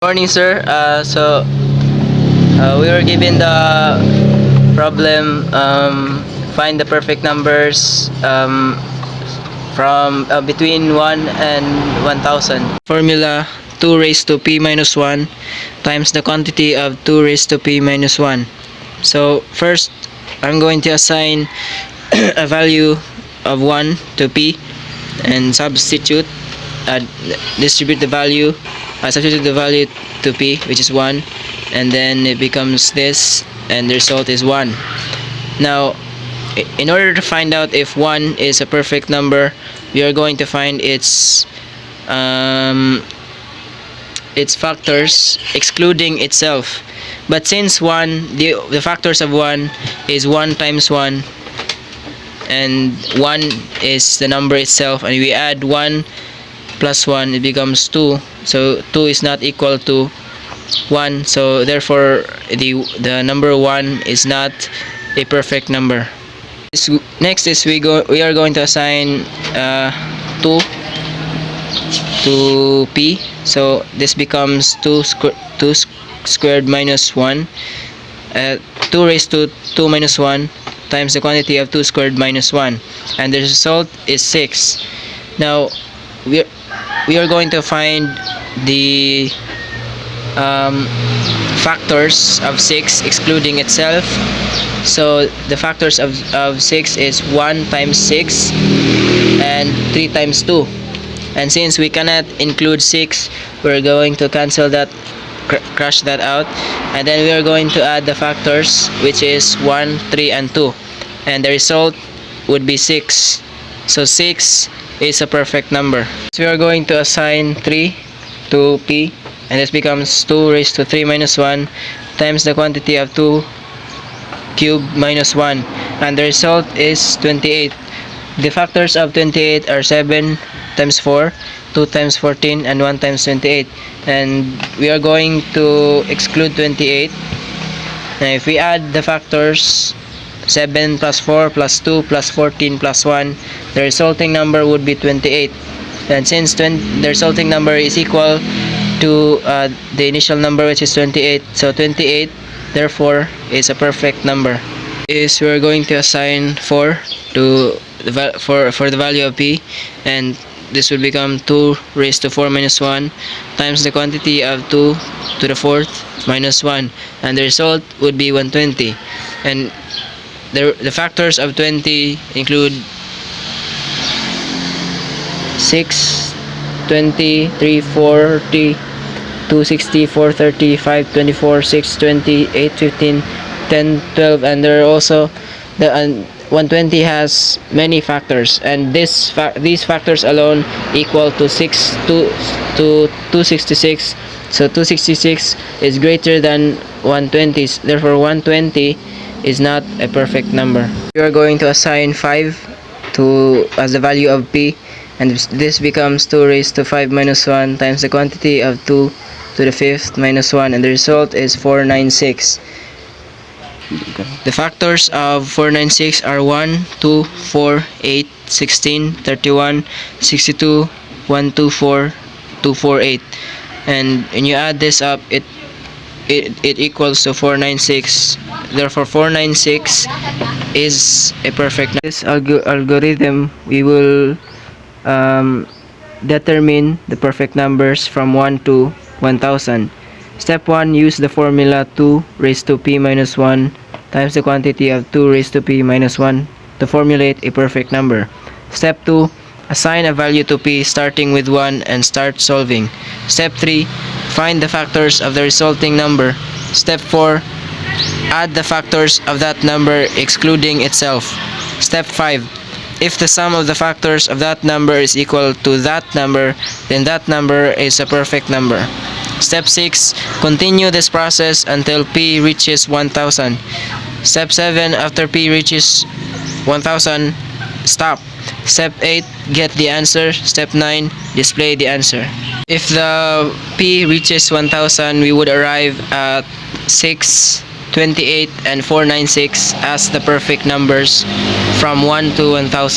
Morning, sir. We were given the problem, find the perfect numbers from between 1 and 1000. Formula 2 raised to p minus 1 times the quantity of 2 raised to p minus 1. So first, I'm going to assign a value of 1 to p and substitute, distribute the value, substitute the value to p, which is 1, and then it becomes this, and the result is 1. Now, in order to find out if 1 is a perfect number, we are going to find its factors excluding itself. But since 1, the factors of 1 is 1 times 1, and 1 is the number itself, and we add 1 plus 1, it becomes 2. So 2 is not equal to 1, so therefore the number 1 is not a perfect number. Next is we are going to assign 2 to p. So this becomes 2 squared minus 1, 2 raised to 2 minus 1 times the quantity of 2 squared minus 1, and the result is 6. Now we are going to find the factors of 6 excluding itself. So the factors of 6 is 1 times 6 and 3 times 2. And since we cannot include 6, we're going to cancel that, crush that out, and then we are going to add the factors, which is 1, 3, and 2, and the result would be 6. So 6 is a perfect number. So we are going to assign 3 to p, and this becomes 2 raised to 3 minus 1 times the quantity of 2 cubed minus 1, and the result is 28. The factors of 28 are 7 times 4, 2 times 14, and 1 times 28, and we are going to exclude 28. Now if we add the factors 7 plus 4 plus 2 plus 14 plus 1, the resulting number would be 28. And since the resulting number is equal to the initial number, which is 28, so 28 therefore is a perfect number. Is we are going to assign 4 to for the value of p, and this will become 2 raised to 4 minus 1 times the quantity of 2 to the 4th minus 1, and the result would be 120. And the factors of 20 include 6, 20, 3, 40, 260, 430, 524, 620, 815, 10, 12, and there are also the 120 has many factors, and these factors alone equal to 266. So 266 is greater than 120, therefore 120 is not a perfect number. We are going to assign 5 as the value of p, and this becomes 2 raised to 5 minus 1 times the quantity of 2 to the 5th minus 1, and the result is 496. The factors of 496 are 1, 2, 4, 8, 16, 31, 62, 124, 248, and when you add this up, it equals to 496. Therefore 496 is a perfect number. This algorithm, we will determine the perfect numbers from 1 to 1000. Step 1, use the formula 2 raised to p minus 1 times the quantity of 2 raised to p minus 1 to formulate a perfect number. Step 2, assign a value to p starting with 1 and start solving. Step 3, find the factors of the resulting number. Step 4, add the factors of that number excluding itself. Step 5, if the sum of the factors of that number is equal to that number, then that number is a perfect number. Step 6, continue this process until p reaches 1000. Step 7, after p reaches 1000, stop. Step 8, get the answer. Step 9, display the answer. If the p reaches 1000, we would arrive at 6, 28, and 496 as the perfect numbers from 1 to 1000.